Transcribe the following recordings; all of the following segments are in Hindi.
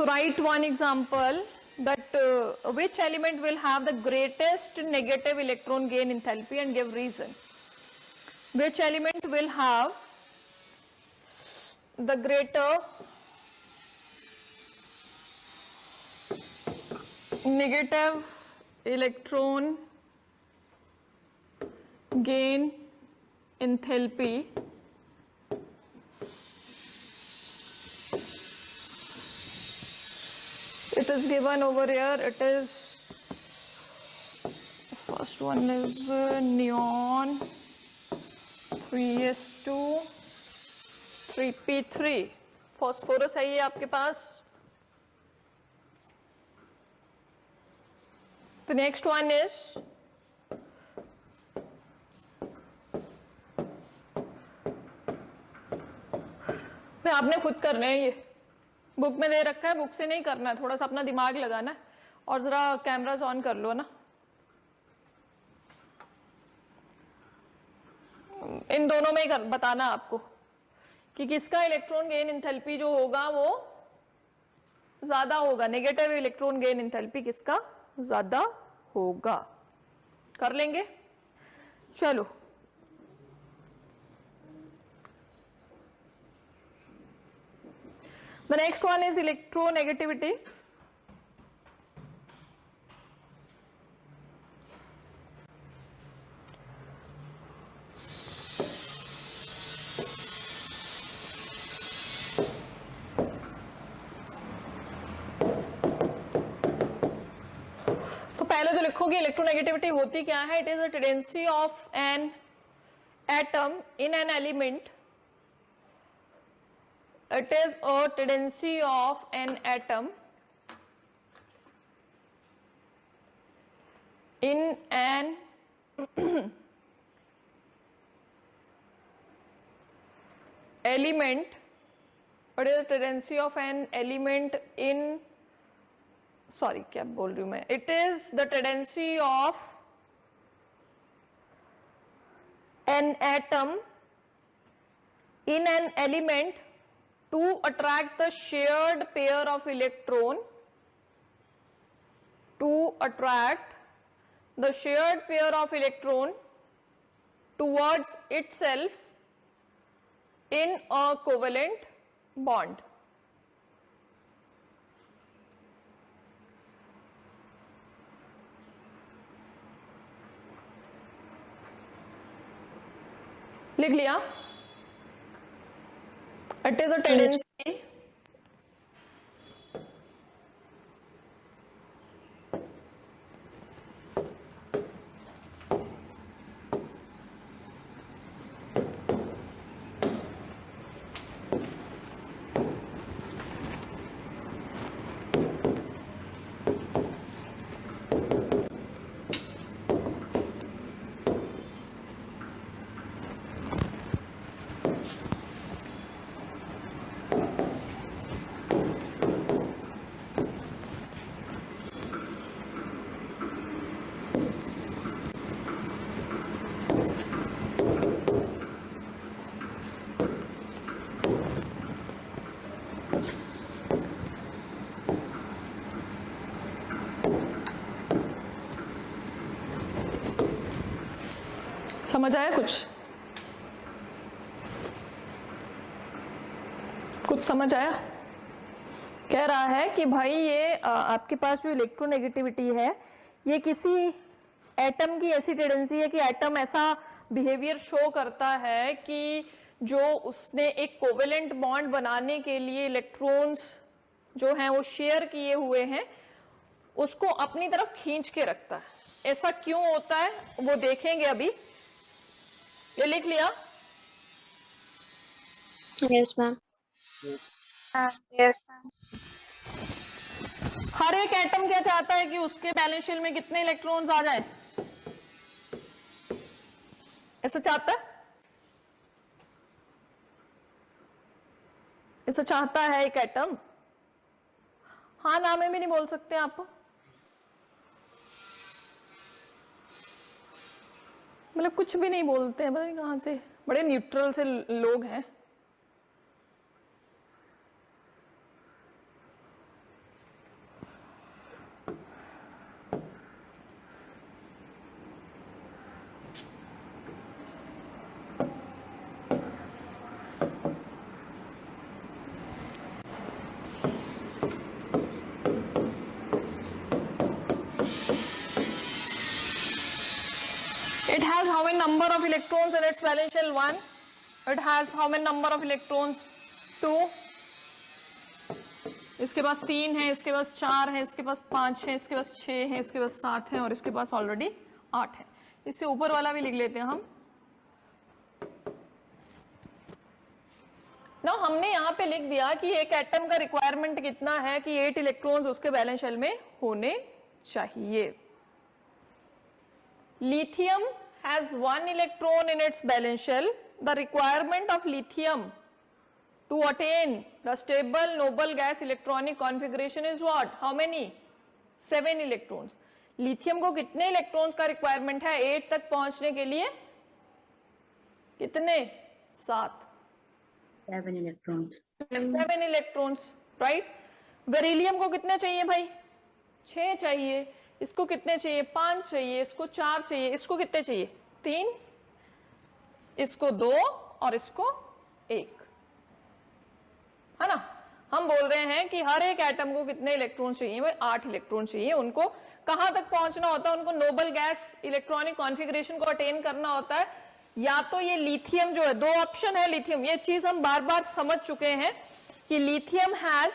So write one example that which element will have the greatest negative electron gain enthalpy and give reason. Which element will have the greater negative electron gain enthalpy it is given over here. It is first one is neon 3s2 3p3 phosphorus है ये आपके पास. The next one is मैं आपने खुद करना है. ये बुक में दे रखा है, बुक से नहीं करना है, थोड़ा सा अपना दिमाग लगाना है. और जरा कैमरास ऑन कर लो ना. इन दोनों में ही बताना आपको कि किसका इलेक्ट्रॉन गेन एंथैल्पी जो होगा वो ज्यादा होगा. नेगेटिव इलेक्ट्रॉन गेन एंथैल्पी किसका ज्यादा होगा. कर लेंगे. चलो the next one is electronegativity. तो पहले तो लिखोगे इलेक्ट्रोनेगेटिविटी होती क्या है. It is a tendency of an atom in an element. It is a tendency of an atom in an element. It is a tendency of an element in sorry क्या बोल रही हूँ मैं. It is the tendency of an atom in an element to attract the shared pair of electron towards itself in a covalent bond. लिख लिया. It is a tendency समझ आया. कुछ समझ आया. कह रहा है कि भाई ये आपके पास जो इलेक्ट्रोनेगेटिविटी है ये किसी एटम की ऐसी टेंडेंसी है कि एटम ऐसा बिहेवियर शो करता है कि जो उसने एक कोवेलेंट बॉन्ड बनाने के लिए इलेक्ट्रॉन्स जो हैं वो शेयर किए हुए हैं उसको अपनी तरफ खींच के रखता है. ऐसा क्यों होता है वो देखेंगे अभी. ये लिख लिया. Yes ma'am. Yes ma'am. हर एक एटम क्या चाहता है कि उसके बैलेंस शेल में कितने इलेक्ट्रॉन्स आ जाएं? ऐसा चाहता है. ऐसा चाहता है एक एटम. हाँ ना में भी नहीं बोल सकते आप. मतलब कुछ भी नहीं बोलते हैं. पता कहाँ से बड़े न्यूट्रल से लोग हैं. It has how many number of electrons in its valence shell? 1. It has how many number of electrons? 2. इसके पास 3 है, इसके पास 4 है, इसके पास 5 है, इसके पास 6 है, इसके पास 7 है और इसके पास ऑलरेडी 8 है। इससे ऊपर वाला भी लिख लेते हैं हम। ना हमने यहाँ पे लिख दिया कि एक एटम का रिक्वायरमेंट कितना है कि 8 इलेक्ट्रॉन्स उसके बैलेंस शेल में होने चाहिए। Lithium has 1 electron in its valence shell. The requirement of lithium to attain the stable noble gas electronic configuration is what? How many? 7 electrons. Lithium को कितने इलेक्ट्रॉन्स का रिक्वायरमेंट है 8 तक पहुंचने के लिए? कितने? 7 इलेक्ट्रॉन्स। 7 electrons, right. बेरिलियम को कितने चाहिए भाई? 6 चाहिए। इसको कितने चाहिए? 5 चाहिए। इसको 4 चाहिए। इसको कितने चाहिए? 3, इसको 2 और इसको 1, है ना। हम बोल रहे हैं कि हर एक एटम को कितने इलेक्ट्रॉन चाहिए? भाई 8 इलेक्ट्रॉन चाहिए। उनको कहां तक पहुंचना होता है? उनको नोबल गैस इलेक्ट्रॉनिक कॉन्फ़िगरेशन को अटेन करना होता है। या तो ये लिथियम जो है, 2 ऑप्शन है लिथियम, ये चीज हम बार बार समझ चुके हैं कि lithium has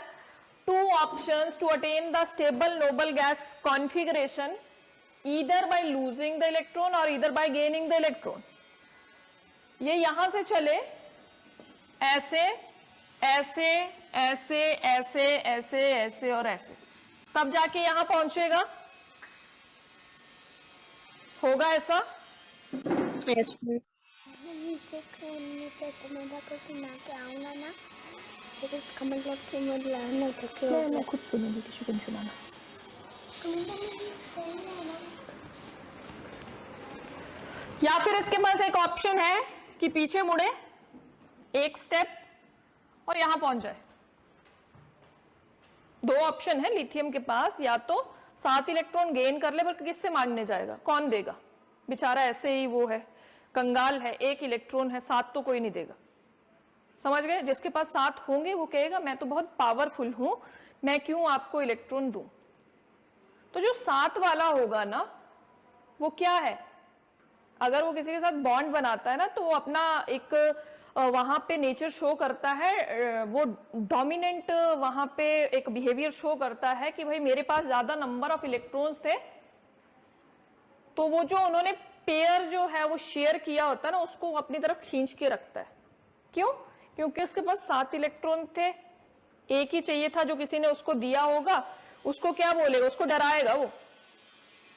2 options to attain the stable noble gas configuration, either by losing the electron or either by gaining the electron. ये यहां से चले ऐसे ऐसे ऐसे ऐसे ऐसे ऐसे और ऐसे, तब जाके यहां पहुंचेगा। होगा ऐसा? Yes ma'am. मैं खुद सुनूंगी, किसी को नहीं सुनाना। या फिर इसके पास एक ऑप्शन है कि पीछे मुड़े 1 स्टेप और यहां पहुंच जाए। 2 ऑप्शन है लिथियम के पास, या तो 7 इलेक्ट्रॉन गेन कर ले, पर किससे मांगने जाएगा? कौन देगा? बेचारा ऐसे ही वो है, कंगाल है, 1 इलेक्ट्रॉन है, 7 तो कोई नहीं देगा। समझ गए? जिसके पास 7 होंगे वो कहेगा मैं तो बहुत पावरफुल हूं, मैं क्यों आपको इलेक्ट्रॉन दूं। तो जो 7 वाला होगा ना, वो क्या है? अगर वो किसी के साथ बॉन्ड बनाता है ना, तो वो अपना एक वहां पे नेचर शो करता है, वो डोमिनेंट वहां पे एक बिहेवियर शो करता है कि भाई मेरे पास ज्यादा नंबर ऑफ इलेक्ट्रॉन्स थे, तो वो जो उन्होंने पेयर जो है वो शेयर किया होता है ना, उसको अपनी तरफ खींच के रखता है। क्यों? क्योंकि उसके पास 7 इलेक्ट्रॉन थे, 1 ही चाहिए था जो किसी ने उसको दिया होगा। उसको क्या बोलेगा? उसको डराएगा। वो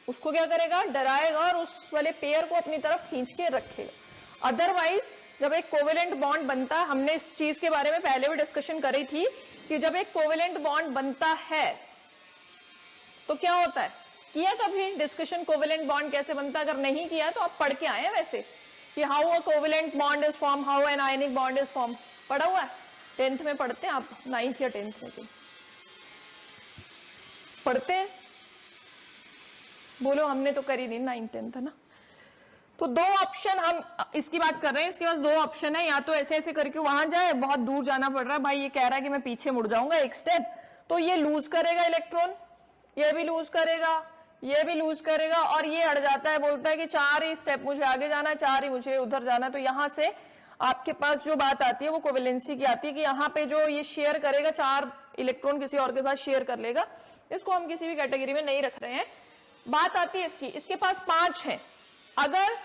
उसको क्या करेगा? डराएगा और उस वाले पेयर को अपनी तरफ खींच के रखेगा। अदरवाइज जब एक कोवेलेंट बॉन्ड बनता है, हमने इस चीज के बारे में पहले भी डिस्कशन करी थी कि जब एक कोवेलेंट बॉन्ड बनता है तो क्या होता है? किया कभी डिस्कशन कोवेलेंट बॉन्ड कैसे बनता है? अगर नहीं किया तो आप पढ़ के आए वैसे कि how a covalent bond is form, how an ionic bond is form. पढ़ा हुआ है? 10th में पढ़ते हैं आप, 9th या 10th में पढ़ते हैं? बोलो, हमने तो करी नहीं, 9th 10th है ना। तो 2 ऑप्शन हम इसकी बात कर रहे हैं। इसके पास 2 ऑप्शन है, या तो ऐसे ऐसे करके वहां जाए, बहुत दूर जाना पड़ रहा है भाई, ये कह रहा है कि मैं पीछे मुड़ जाऊंगा 1 स्टेप, तो ये लूज करेगा इलेक्ट्रॉन, ये भी लूज करेगा, ये भी लूज करेगा, और ये अड़ जाता है, बोलता है कि 4 ही स्टेप मुझे आगे जाना है, 4 ही मुझे उधर जाना है। तो यहां से आपके पास जो बात आती है वो कोवेलेंसी की आती है कि यहाँ पे जो ये शेयर करेगा 4 इलेक्ट्रॉन किसी और के साथ शेयर कर लेगा। इसको हम किसी भी कैटेगरी में नहीं रख रहे हैं। बात आती है इसकी, इसके पास 5 है। अगर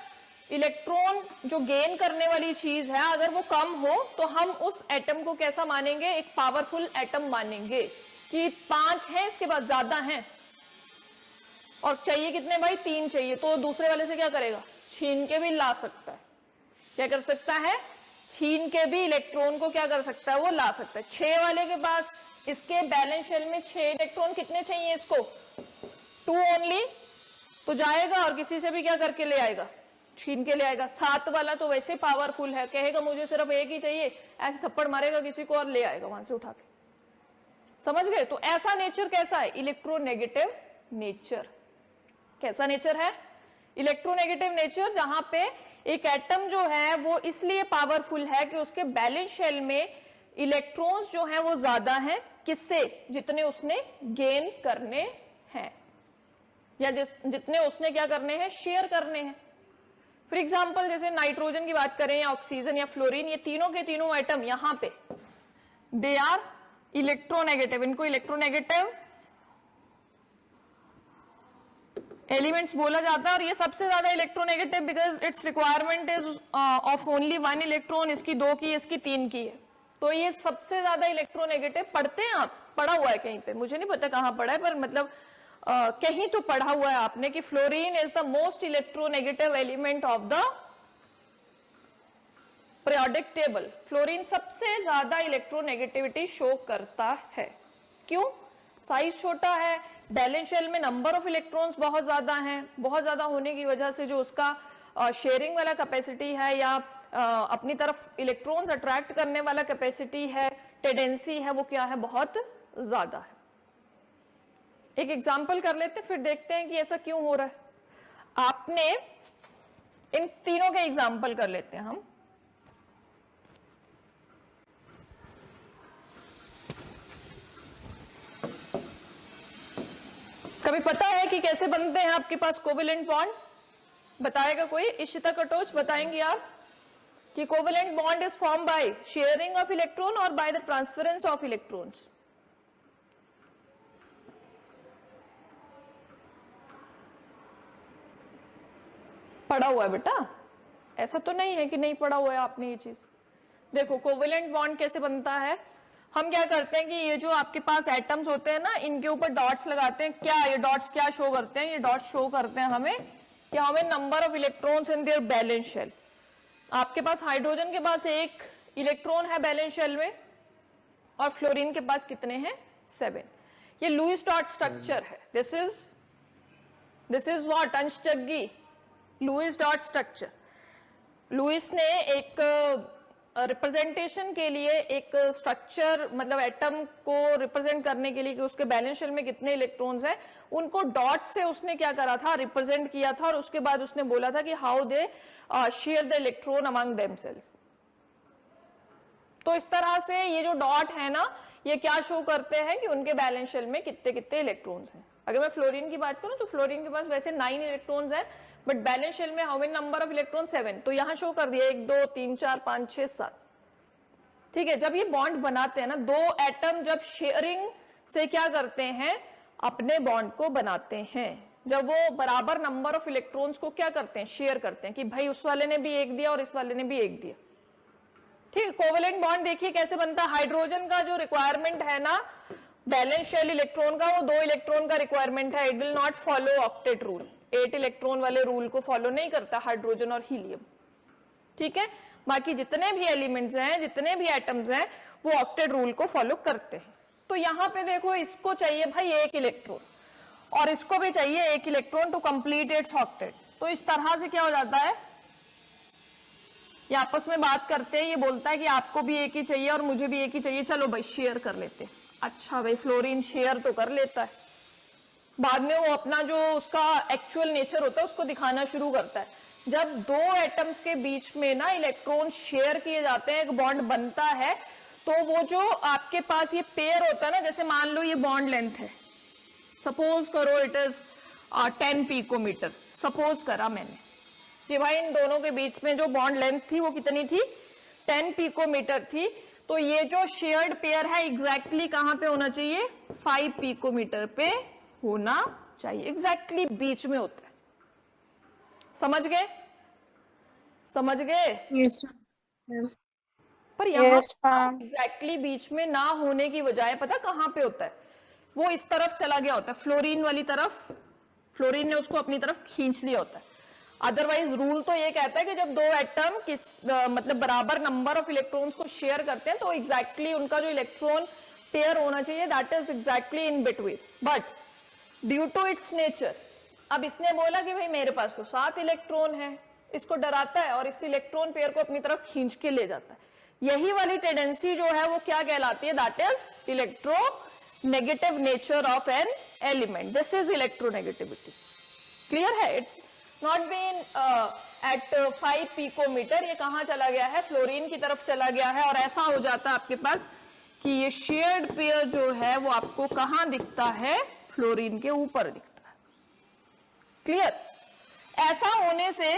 इलेक्ट्रॉन जो गेन करने वाली चीज है अगर वो कम हो तो हम उस एटम को कैसा मानेंगे? एक पावरफुल एटम मानेंगे कि 5 है, इसके पास ज्यादा है, और चाहिए कितने भाई? 3 चाहिए। तो दूसरे वाले से क्या करेगा? छीन के भी ला सकता है। क्या कर सकता है? छीन के भी इलेक्ट्रॉन को क्या कर सकता है? वो ला सकता है। 6 वाले के पास, इसके बैलेंस शेल में 6 इलेक्ट्रॉन कितने चाहिए इसको? 2 ओनली, तो जाएगा और किसी से भी क्या करके ले आएगा? छीन के ले आएगा। 7 वाला तो वैसे पावरफुल है, कहेगा मुझे सिर्फ 1 ही चाहिए, ऐसे थप्पड़ मारेगा किसी को और ले आएगा वहां से उठा के। समझ गए? तो ऐसा नेचर कैसा है? Electronegative nature. कैसा नेचर है? इलेक्ट्रोनेगेटिव नेचर, जहां पे एक एटम जो है वो इसलिए पावरफुल है कि उसके बैलेंस शेल में इलेक्ट्रॉन्स जो हैं वो ज्यादा हैं, किससे? जितने उसने गेन करने हैं, या जितने उसने क्या करने हैं? शेयर करने हैं। फॉर एग्जाम्पल जैसे नाइट्रोजन की बात करें या ऑक्सीजन या फ्लोरीन, ये तीनों के तीनों एटम यहाँ पे दे आर इलेक्ट्रोनेगेटिव, इनको इलेक्ट्रोनेगेटिव एलिमेंट्स बोला जाता है। और ये सबसे ज्यादा electronegative because it's requirement is of only 1 electron, इसकी 2 की, इसकी 3 की है। तो ये सबसे ज्यादा इलेक्ट्रोनेगेटिव पढ़ते हैं आप, पढ़ा हुआ है कहीं पे, मुझे नहीं पता कहाँ पढ़ा है, पर मतलब कहीं तो पढ़ा हुआ है आपने कि fluorine is the most electronegative element of the periodic table. Fluorine सबसे ज्यादा इलेक्ट्रोनेगेटिविटी शो करता है। क्यों? साइज छोटा है, वैलेंस शेल में नंबर ऑफ इलेक्ट्रॉन्स बहुत ज्यादा हैं, बहुत ज्यादा होने की वजह से जो उसका शेयरिंग वाला कैपेसिटी है या अपनी तरफ इलेक्ट्रॉन्स अट्रैक्ट करने वाला कैपेसिटी है, टेंडेंसी है, वो क्या है, बहुत ज्यादा है। एक एग्जांपल कर लेते हैं, फिर देखते हैं कि ऐसा क्यों हो रहा है। आपने इन तीनों के एग्जांपल कर लेते हैं हम। कभी पता है कि कैसे बनते हैं आपके पास कोवेलेंट बॉन्ड? बताएगा कोई? इशिता कटोच बताएंगे आप कि covalent bond is form by sharing of electron और by the transference of electrons. पढ़ा हुआ है बेटा? ऐसा तो नहीं है कि नहीं पढ़ा हुआ है आपने ये चीज। देखो कोवेलेंट बॉन्ड कैसे बनता है। हम क्या करते हैं कि ये जो आपके पास एटम्स होते हैं ना, इनके ऊपर डॉट्स लगाते हैं। क्या ये डॉट्स क्या शो करते हैं? ये डॉट्स शो करते हैं हमें कि हमें number of electrons in their valence shell. आपके पास हाइड्रोजन के पास 1 इलेक्ट्रॉन है बैलेंस शेल में और फ्लोरीन के पास कितने हैं? 7। ये लुईस डॉट स्ट्रक्चर है। दिस इज व्हाट अंशजग्गी, लुईस डॉट स्ट्रक्चर। लुईस ने एक रिप्रेजेंटेशन के लिए एक स्ट्रक्चर, मतलब एटम को रिप्रेजेंट करने के लिए कि उसके बैलेंस शेल में कितने इलेक्ट्रॉन्स हैं, उनको डॉट से उसने क्या करा था, रिप्रेजेंट किया था। और उसके बाद उसने बोला था कि how they share the electron among themselves. तो इस तरह से ये जो डॉट है ना, ये क्या शो करते हैं कि उनके बैलेंस शेल में कितने कितने इलेक्ट्रॉन्स हैं। अगर मैं फ्लोरीन की बात करूं तो फ्लोरीन के पास वैसे 9 इलेक्ट्रॉन्स हैं, बट बैलेंस शेल में how many number of electron? 7। तो यहां शो कर दिया 1 2 3 4 5 6 7। ठीक है, जब ये बॉन्ड बनाते हैं ना, 2 एटम जब शेयरिंग से क्या करते हैं, अपने बॉन्ड को बनाते हैं। जब वो बराबर नंबर ऑफ इलेक्ट्रॉन्स को क्या करते हैं, शेयर करते हैं कि भाई उस वाले ने भी 1 दिया और इस वाले ने भी 1 दिया। ठीक है, कोवेलेंट बॉन्ड देखिए कैसे बनता है। हाइड्रोजन का जो रिक्वायरमेंट है ना बैलेंस शेल इलेक्ट्रॉन का, वो 2 इलेक्ट्रॉन का रिक्वायरमेंट है। It will not follow octet rule, 8 electron वाले रूल को फॉलो नहीं करता हाइड्रोजन और हीलियम। ठीक है, बाकी जितने भी एलिमेंट्स हैं, जितने भी एटम्स हैं, वो ऑक्टेट रूल को फॉलो करते हैं। तो यहाँ पे देखो, इसको चाहिए भाई 1 इलेक्ट्रॉन और इसको भी चाहिए 1 electron to complete its octet. तो इस तरह से क्या हो जाता है, ये आपस में बात करते हैं। ये बोलता है कि आपको भी 1 ही चाहिए और मुझे भी 1 ही चाहिए, चलो भाई शेयर कर लेते हैं। अच्छा भाई, फ्लोरीन शेयर तो कर लेता है, बाद में वो अपना जो उसका एक्चुअल नेचर होता है उसको दिखाना शुरू करता है। जब 2 एटम्स के बीच में ना इलेक्ट्रॉन शेयर किए जाते हैं, एक बॉन्ड बनता है, तो वो जो आपके पास ये पेयर होता है ना, जैसे मान लो ये बॉन्ड लेंथ है, सपोज करो इट इज 10 पिकोमीटर। सपोज करा मैंने कि भाई इन दोनों के बीच में जो बॉन्ड लेंथ थी वो कितनी थी, 10 पिकोमीटर थी। तो ये जो शेयर्ड पेयर है एग्जैक्टली कहां पे होना चाहिए, 5 पिकोमीटर पे होना चाहिए, एग्जैक्टली बीच में होता है। समझ गए? समझ गए? Yes, पर यहाँ एग्जैक्टली बीच में ना होने की बजाय पता कहां पे होता है, वो इस तरफ चला गया होता है, फ्लोरीन वाली तरफ। फ्लोरीन ने उसको अपनी तरफ खींच लिया होता है। अदरवाइज रूल तो ये कहता है कि जब 2 एटम मतलब बराबर नंबर ऑफ इलेक्ट्रॉन्स को शेयर करते हैं, तो एग्जैक्टली उनका जो इलेक्ट्रॉन पेयर होना चाहिए, that is exactly in between. But due to its nature, अब इसने बोला कि भाई मेरे पास तो 7 इलेक्ट्रॉन है, इसको डराता है और इस इलेक्ट्रॉन पेयर को अपनी तरफ खींच के ले जाता है। यही वाली टेंडेंसी जो है वो क्या कहलाती है, that is electronegative nature of an element. This is electronegativity. Clear है? It not been at 5 picometre, ये कहां चला गया है, फ्लोरीन की तरफ चला गया है। और ऐसा हो जाता है आपके पास कि ये शेयर्ड पेयर जो है वो आपको कहां दिखता है, फ्लोरीन के ऊपर दिखता है। क्लियर? ऐसा होने से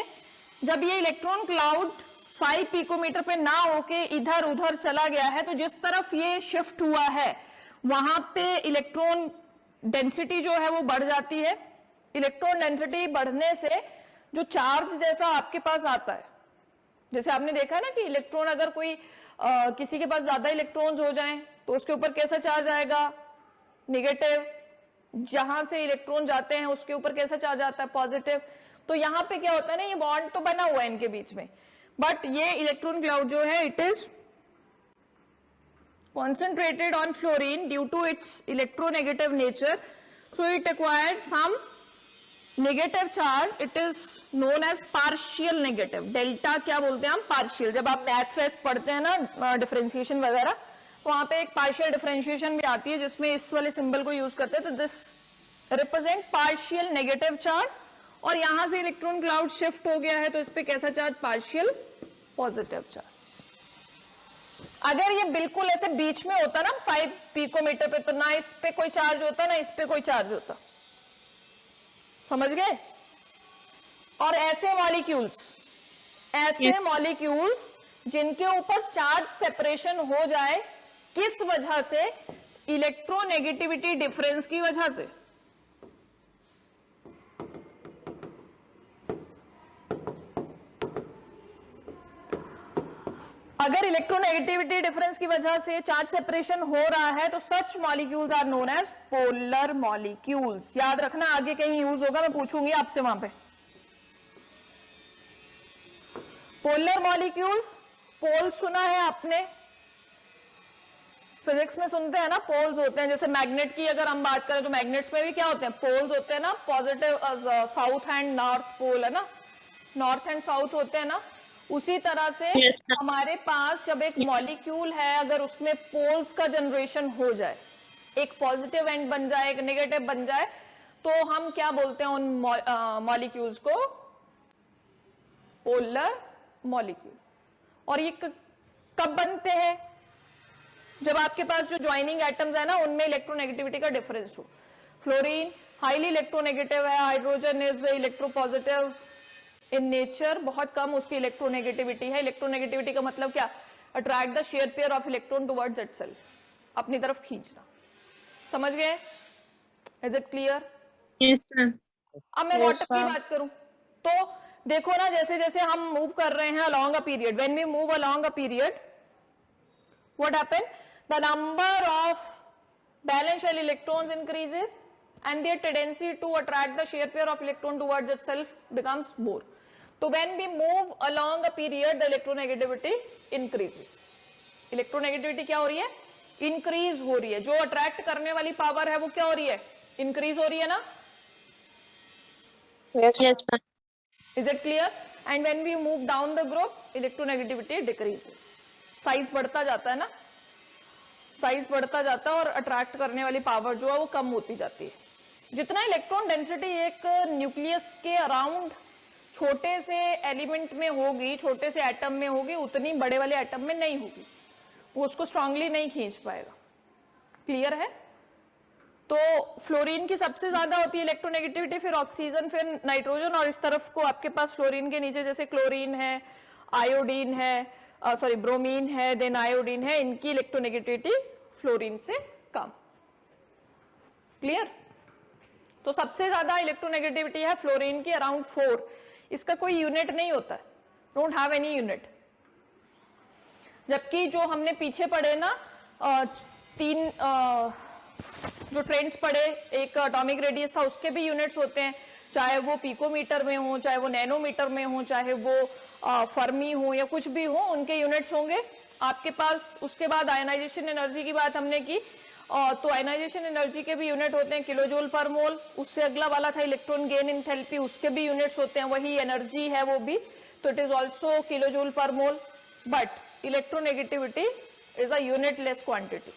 जब ये इलेक्ट्रॉन क्लाउड 5 पिकोमीटर पे ना होके इधर उधर चला गया है, तो जिस तरफ ये शिफ्ट हुआ है वहां पे इलेक्ट्रॉन डेंसिटी जो है वो बढ़ जाती है। इलेक्ट्रॉन डेंसिटी बढ़ने से जो चार्ज जैसा आपके पास आता है, जैसे आपने देखा ना कि इलेक्ट्रॉन अगर कोई किसी के पास ज्यादा इलेक्ट्रॉन्स हो जाएं तो उसके ऊपर कैसा चार्ज आएगा, नेगेटिव। जहां से इलेक्ट्रॉन जाते हैं उसके ऊपर कैसा चार्ज आता है, पॉजिटिव। तो यहाँ पे क्या होता है ना, ये बॉन्ड तो बना हुआ है इनके बीच में, बट ये इलेक्ट्रॉन क्लाउड जो है it is concentrated on fluorine due to its electronegative nature, so it acquired some negative charge. It is known as partial negative. Delta क्या बोलते हैं हम, पार्शियल। जब आप मैथ्स वैथ्स पढ़ते हैं ना, डिफरेंशिएशन वगैरह, वहां पे एक पार्शियल डिफरेंशिएशन भी आती है जिसमें इस वाले सिंबल को यूज करते हैं। तो this represent partial negative charge, और यहां से इलेक्ट्रॉन क्लाउड शिफ्ट हो गया है तो इस पे कैसा चार्ज, पार्शियल पॉजिटिव चार्ज। अगर ये बिल्कुल ऐसे बीच में होता ना 5 पिकोमीटर पे, तो ना इस पे कोई चार्ज होता ना इस पे कोई चार्ज होता, समझ गए। और ऐसे मॉलिक्यूल्स जिनके ऊपर चार्ज सेपरेशन हो जाए, किस वजह से, इलेक्ट्रोनेगेटिविटी डिफरेंस की वजह से। अगर इलेक्ट्रोनेगेटिविटी डिफरेंस की वजह से चार्ज सेपरेशन हो रहा है तो such molecules are known as polar molecules. याद रखना, आगे कहीं यूज होगा, मैं पूछूंगी आपसे वहां पे। पोलर मॉलिक्यूल्स, पोल सुना है आपने, फिजिक्स में सुनते हैं ना, पोल्स होते हैं। जैसे मैग्नेट की अगर हम बात करें तो मैग्नेट्स में भी क्या होते हैं, पोल्स होते हैं ना, positive south and north pole है ना, नॉर्थ एंड साउथ होते हैं ना। उसी तरह से हमारे पास जब एक मॉलिक्यूल है, अगर उसमें पोल्स का जनरेशन हो जाए, एक पॉजिटिव एंड बन जाए, एक नेगेटिव बन जाए, तो हम क्या बोलते हैं उन मॉलिक्यूल्स को, पोलर मॉलिक्यूल। और ये कब बनते हैं, जब आपके पास जो ज्वाइनिंग एटम्स है ना उनमें इलेक्ट्रोनेगेटिविटी का डिफरेंस हो। फ्लोरीन हाईली इलेक्ट्रोनेगेटिव है, hydrogen is electropositive in nature, बहुत कम उसकी इलेक्ट्रोनेगेटिविटी है। इलेक्ट्रोनेगेटिविटी का मतलब क्या, attract the share pair of electron towards itself, अपनी तरफ खींचना। समझ गए, is it clear? Yes, sir. अब मैं वाटर की बात करूं तो देखो ना, जैसे जैसे हम मूव कर रहे हैं along a period, when we move along a period, what happen, the number of valence shell electrons increases and their tendency to attract the shear pair of electron towards itself becomes more. So when we move along a period, the electronegativity increases. Electronegativity क्या हो रही है, इंक्रीज हो रही है। जो अट्रैक्ट करने वाली पावर है वो क्या हो रही है, इंक्रीज हो रही है ना। Yes, sir. Is it clear? And when we move down the group, electronegativity decreases. Size बढ़ता जाता है ना, साइज बढ़ता जाता है और अट्रैक्ट करने वाली पावर जो है वो कम होती जाती है। जितना इलेक्ट्रॉन डेंसिटी एक न्यूक्लियस के अराउंड छोटे से एलिमेंट में होगी, छोटे से एटम में होगी, उतनी बड़े वाले एटम में नहीं होगी, वो उसको स्ट्रांगली नहीं खींच पाएगा। क्लियर है? तो फ्लोरीन की सबसे ज्यादा होती है इलेक्ट्रोनेगेटिविटी, फिर ऑक्सीजन, फिर नाइट्रोजन, और इस तरफ को आपके पास फ्लोरीन के नीचे जैसे क्लोरीन है, आयोडीन है, सॉरी ब्रोमीन है, देन आयोडीन है, इनकी इलेक्ट्रोनेगेटिविटी फ्लोरीन से कम। क्लियर? तो सबसे ज्यादा इलेक्ट्रोनेगेटिविटी है फ्लोरीन की, अराउंड 4। इसका कोई यूनिट नहीं होता है, डोंट हैव एनी यूनिट। जबकि जो हमने पीछे पढ़े ना, 3 जो ट्रेंड्स पढ़े, एक एटॉमिक रेडियस था, उसके भी यूनिट्स होते हैं, चाहे वो पिकोमीटर में हो, चाहे वो नैनोमीटर में हो, चाहे वो फर्मी हो या कुछ भी हो, उनके यूनिट्स होंगे आपके पास। उसके बाद आयनाइजेशन एनर्जी की बात हमने की, तो आयनाइजेशन एनर्जी के भी यूनिट होते हैं किलोजूल पर मोल। उससे अगला वाला था इलेक्ट्रॉन गेन एंथैल्पी, उसके भी यूनिट्स होते हैं, वही एनर्जी है वो भी, तो it is also kilojoule per mole. But electronegativity is a unitless quantity.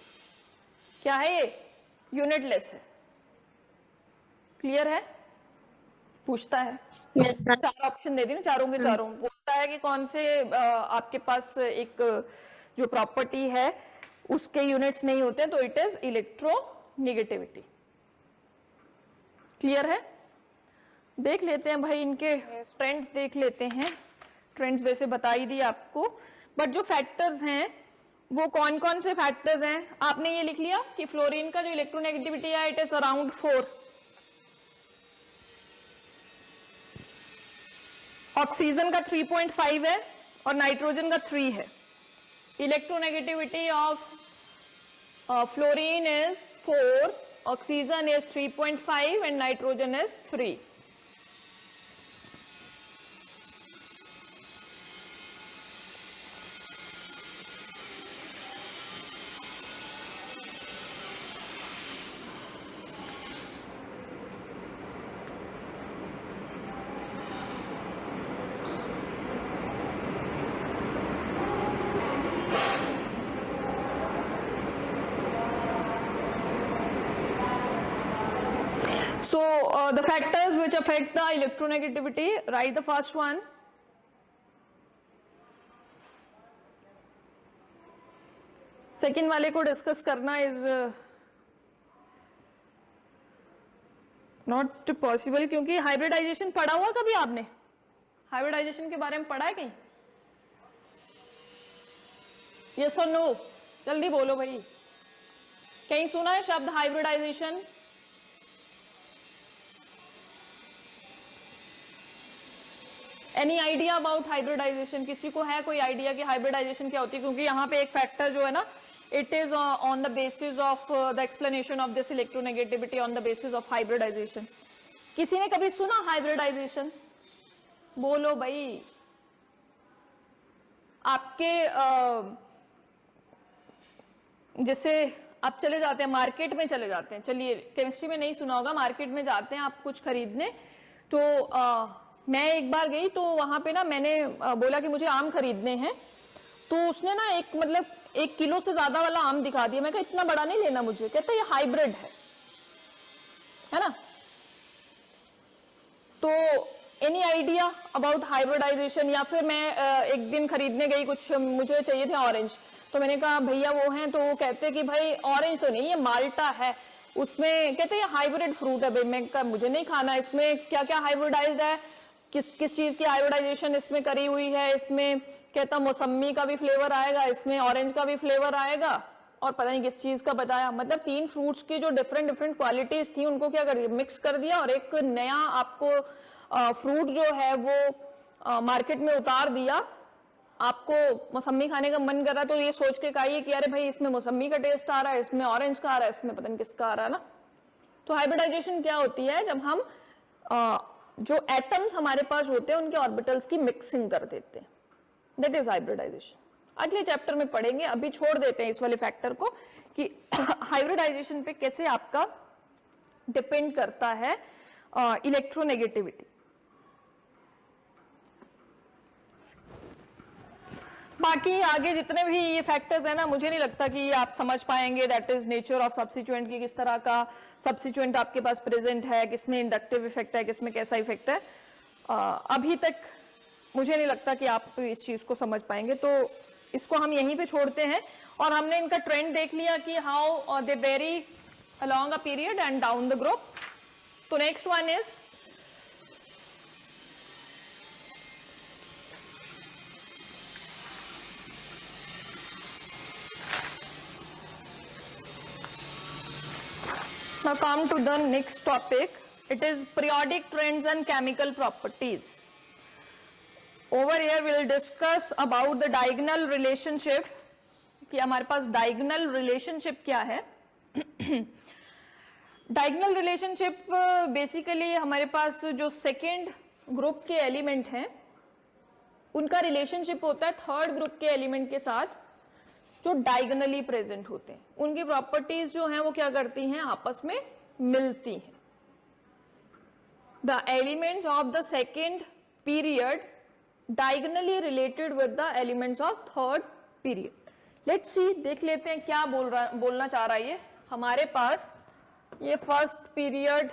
क्या है ये, यूनिटलेस है। क्लियर है? पूछता है, Yes, sir. 4 ऑप्शन दे दी ना, चारों के चारों, बोलता है कि कौन से आपके पास एक जो प्रॉपर्टी है उसके यूनिट्स नहीं होते, तो इट इज इलेक्ट्रोनेगेटिविटी। क्लियर है? देख लेते हैं भाई, इनके ट्रेंड्स देख लेते हैं। ट्रेंड्स वैसे बता ही दी आपको, बट जो फैक्टर्स हैं वो कौन कौन से फैक्टर्स हैं, आपने ये लिख लिया कि फ्लोरीन का जो इलेक्ट्रोनेगेटिविटी है इट इज अराउंड 4, ऑक्सीजन का 3.5 है और नाइट्रोजन का 3 है। Electronegativity of fluorine is 4, oxygen is 3.5 and nitrogen is 3। So the factors which affect the electronegativity, write the first one. Second वाले को डिस्कस करना is not possible, क्योंकि हाइब्रिडाइजेशन पढ़ा हुआ कभी आपने? हाइब्रिडाइजेशन के बारे में पढ़ा है कहीं? Yes or no? जल्दी बोलो भाई, कहीं सुना है शब्द hybridisation? Any idea about hybridisation? किसी को है कोई आइडिया कि हाइब्रिडाइजेशन क्या होती है? क्योंकि यहाँ पे एक फैक्टर जो है ना, it is on the basis of the explanation of this electronegativity on the basis of hybridisation. किसी ने कभी सुना हाइब्रिडाइजेशन? बोलो भाई। आपके जैसे आप चले जाते हैं मार्केट में, चले जाते हैं, चलिए केमिस्ट्री में नहीं सुना होगा, मार्केट में जाते हैं आप कुछ खरीदने, तो मैं एक बार गई तो वहां पे ना मैंने बोला कि मुझे आम खरीदने हैं, तो उसने ना एक मतलब 1 किलो से ज्यादा वाला आम दिखा दिया। मैं कहा इतना बड़ा नहीं लेना मुझे, कहता ये हाइब्रिड है ना। तो एनी आइडिया अबाउट हाइब्रिडाइजेशन? या फिर मैं एक दिन खरीदने गई, कुछ मुझे चाहिए थे ऑरेंज, तो मैंने कहा भैया वो हैं, तो वो कहते कि भाई ऑरेंज तो नहीं, ये माल्टा है, उसमें कहते ये हाइब्रिड फ्रूट है। भाई मैं कहा मुझे नहीं खाना, इसमें क्या क्या हाइब्रिडाइज्ड है, किस किस चीज की हाइब्रिडाइजेशन इसमें करी हुई है? इसमें कहता मौसमी का भी फ्लेवर आएगा, इसमें ऑरेंज का भी फ्लेवर आएगा, और पता नहीं किस चीज का बताया। मतलब 3 फ्रूट्स की जो डिफरेंट डिफरेंट क्वालिटीज थी, उनको क्या कर दिया, मिक्स कर दिया, और एक नया आपको फ्रूट जो है वो मार्केट में उतार दिया। आपको मौसमी खाने का मन कर रहा है, तो ये सोच के खाइए कि अरे भाई इसमें मौसमी का टेस्ट आ रहा है, इसमें ऑरेंज का आ रहा है, इसमें पता नहीं किसका आ रहा है ना। तो हाइब्रिडाइजेशन क्या होती है? जब हम जो एटम्स हमारे पास होते हैं उनके ऑर्बिटल्स की मिक्सिंग कर देते हैं, दैट इज हाइब्रिडाइजेशन। अगले चैप्टर में पढ़ेंगे, अभी छोड़ देते हैं इस वाले फैक्टर को कि हाइब्रिडाइजेशन पे कैसे आपका डिपेंड करता है इलेक्ट्रोनेगेटिविटी। बाकी आगे जितने भी ये फैक्टर्स है ना, मुझे नहीं लगता कि आप समझ पाएंगे। That is nature of substituent की, किस तरह का सब्स्टिट्यूएंट आपके पास प्रेजेंट है, किसमें इंडक्टिव इफेक्ट है, किसमें कैसा इफेक्ट है, अभी तक मुझे नहीं लगता कि आप इस चीज को समझ पाएंगे। तो इसको हम यहीं पे छोड़ते हैं, और हमने इनका ट्रेंड देख लिया कि how they very along a period and down the group. So next one is now come to the next topic. It is periodic trends and chemical properties. Over here we will discuss about the diagonal relationship. कि हमारे पास डायगोनल रिलेशनशिप क्या है. डायगोनल रिलेशनशिप बेसिकली हमारे पास जो सेकेंड ग्रुप के एलिमेंट हैं उनका रिलेशनशिप होता है थर्ड ग्रुप के एलिमेंट के साथ जो डायगोनली प्रेजेंट होते हैं. उनकी प्रॉपर्टीज जो हैं वो क्या करती हैं, आपस में मिलती हैं. The elements of the second period diagonally related with the elements of third period. Let's see, देख लेते हैं क्या बोलना चाह रहा है ये. हमारे पास ये फर्स्ट पीरियड